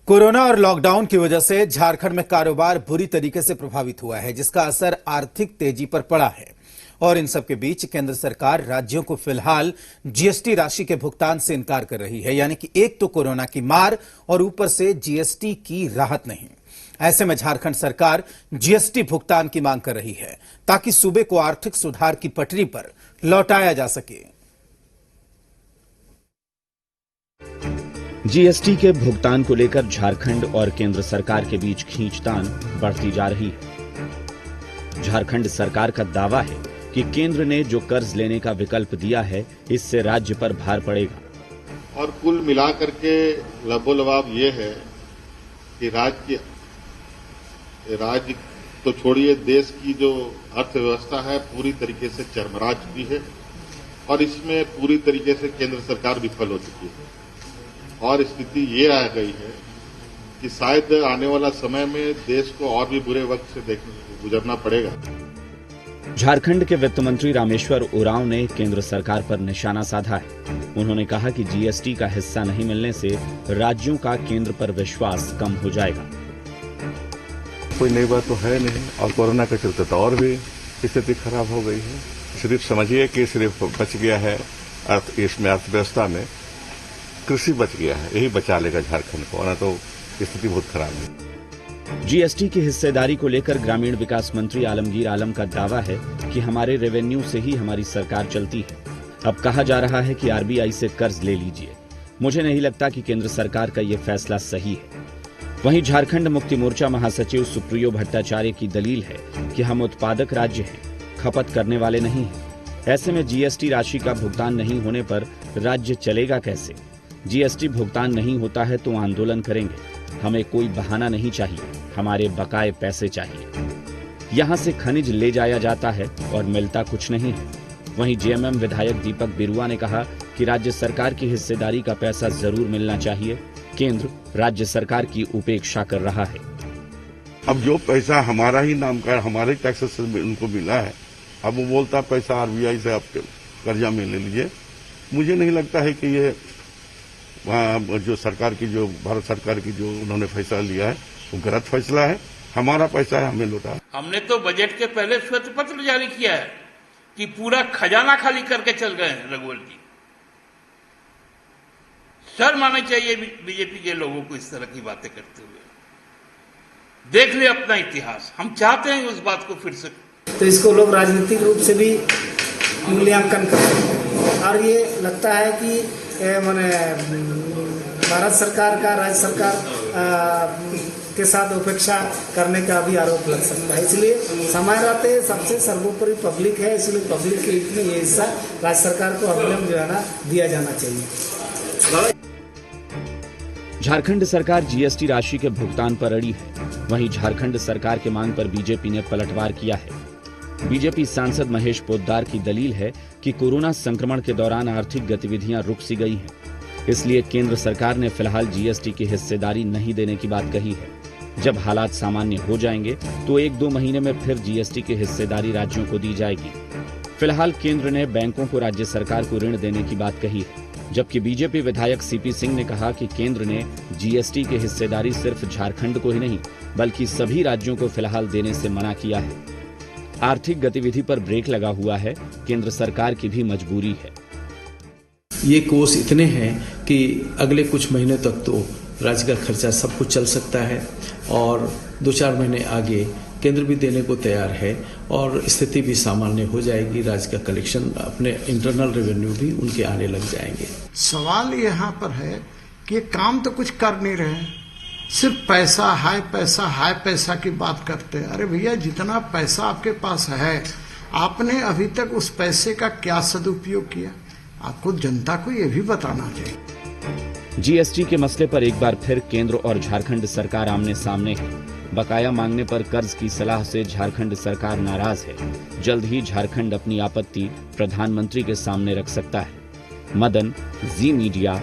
Corona और lockdown की वजह से झारखंड में कारोबार बुरी तरीके से प्रभावित हुआ है, जिसका असर आर्थिक तेजी पर पड़ा है। और इन सब के बीच केंद्र सरकार राज्यों को फिलहाल जीएसटी राशि के भुगतान से इनकार कर रही है। यानी कि एक तो कोरोना की मार और ऊपर से जीएसटी की राहत नहीं। ऐसे में झारखंड सरकार जीएसटी भुगतान की मांग कर रही है ताकि सूबे को आर्थिक सुधार की पटरी पर लौटाया जा सके। जीएसटी के भुगतान को लेकर झारखंड और केंद्र सरकार के बीच खींचतान बढ़ती जा रही है। झारखंड सरकार का दावा है कि केंद्र ने जो कर्ज लेने का विकल्प दिया है, इससे राज्य पर भार पड़ेगा। और कुल मिलाकर के लबोलबाब ये है कि राज्य तो छोड़िए, देश की जो अर्थव्यवस्था है पूरी तरीके से चरमरा चुकी है और इसमें पूरी तरीके से केंद्र सरकार विफल हो चुकी है। और स्थिति ये आ गई है कि शायद आने वाला समय में देश को और भी बुरे वक्त से गुजरना पड़ेगा। झारखंड के वित्त मंत्री रामेश्वर उरांव ने केंद्र सरकार पर निशाना साधा है। उन्होंने कहा कि जीएसटी का हिस्सा नहीं मिलने से राज्यों का केंद्र पर विश्वास कम हो जाएगा। कोई नई बात तो है नहीं, और कोरोना के चलते तो और भी स्थिति खराब हो गई है। सिर्फ समझिए कि सिर्फ बच गया है इसमें अर्थव्यवस्था में कृषि बच गया है, यही बचा लेगा झारखंड को, वरना तो स्थिति बहुत खराब है। जीएसटी की हिस्सेदारी को लेकर ग्रामीण विकास मंत्री आलमगीर आलम का दावा है कि हमारे रेवेन्यू से ही हमारी सरकार चलती है। अब कहा जा रहा है कि आरबीआई से कर्ज ले लीजिए। मुझे नहीं लगता कि केंद्र सरकार का ये फैसला सही है। वहीं झारखंड मुक्ति मोर्चा महासचिव सुप्रियो भट्टाचार्य की दलील है कि हम उत्पादक राज्य हैं, खपत करने वाले नहीं हैं। ऐसे में जीएसटी राशि का भुगतान नहीं होने पर राज्य चलेगा कैसे? जीएसटी भुगतान नहीं होता है तो आंदोलन करेंगे। हमें कोई बहाना नहीं चाहिए, हमारे बकाए पैसे चाहिए। यहां से खनिज ले जाया जाता है और मिलता कुछ नहीं है। वहीं जेएमएम विधायक दीपक बिरुआ ने कहा कि राज्य सरकार की हिस्सेदारी का पैसा जरूर मिलना चाहिए। केंद्र राज्य सरकार की उपेक्षा कर रहा है। अब जो पैसा हमारा ही नाम का, हमारे टैक्सेस से उनको मिला है, अब वो बोलता पैसा आरबीआई से आप कर्जा में ले लीजिए। मुझे नहीं लगता है कि ये जो सरकार की, जो भारत सरकार की जो उन्होंने फैसला लिया है वो गलत फैसला है। हमारा पैसा है, हमें लौटा। हमने तो बजट के पहले श्वेत पत्र जारी किया है कि पूरा खजाना खाली करके चल गए हैं रघुवर जी। शर्म आनी चाहिए बीजेपी के लोगों को इस तरह की बातें करते हुए। देख ले अपना इतिहास, हम चाहते हैं उस बात को फिर से। तो इसको लोग राजनीतिक रूप से भी मूल्यांकन करते हैं और ये लगता है कि माने भारत सरकार का राज्य सरकार के साथ उपेक्षा करने का भी आरोप लग सकता है। इसलिए समय रहते सबसे सर्वोपरि पब्लिक है, इसलिए पब्लिक के हित में ये हिस्सा राज्य सरकार को अवलंब जो है ना दिया जाना चाहिए। झारखंड सरकार जीएसटी राशि के भुगतान पर अड़ी है। वहीं झारखंड सरकार के मांग पर बीजेपी ने पलटवार किया है। बीजेपी सांसद महेश पोद्दार की दलील है कि कोरोना संक्रमण के दौरान आर्थिक गतिविधियां रुक सी गई हैं, इसलिए केंद्र सरकार ने फिलहाल जीएसटी की हिस्सेदारी नहीं देने की बात कही है। जब हालात सामान्य हो जाएंगे तो 1-2 महीने में फिर जीएसटी की हिस्सेदारी राज्यों को दी जाएगी। फिलहाल केंद्र ने बैंकों को राज्य सरकार को ऋण देने की बात कही है, जबकि बीजेपी विधायक सीपी सिंह ने कहा कि केंद्र ने जीएसटी की हिस्सेदारी सिर्फ झारखंड को ही नहीं बल्कि सभी राज्यों को फिलहाल देने से मना किया है। आर्थिक गतिविधि पर ब्रेक लगा हुआ है, केंद्र सरकार की भी मजबूरी है। ये कोष इतने हैं कि अगले कुछ महीने तक तो राज्य का खर्चा सब कुछ चल सकता है और 2-4 महीने आगे केंद्र भी देने को तैयार है और स्थिति भी सामान्य हो जाएगी। राज्य का कलेक्शन, अपने इंटरनल रेवेन्यू भी उनके आने लग जाएंगे। सवाल यहाँ पर है कि काम तो कुछ कर नहीं रहे, सिर्फ पैसा हाय पैसा की बात करते हैं। अरे भैया, जितना पैसा आपके पास है, आपने अभी तक उस पैसे का क्या सदुपयोग किया? आपको जनता को यह भी बताना चाहिए। जीएसटी के मसले पर एक बार फिर केंद्र और झारखंड सरकार आमने सामने है। बकाया मांगने पर कर्ज की सलाह से झारखंड सरकार नाराज है। जल्द ही झारखंड अपनी आपत्ति प्रधानमंत्री के सामने रख सकता है। मदन, जी मीडिया,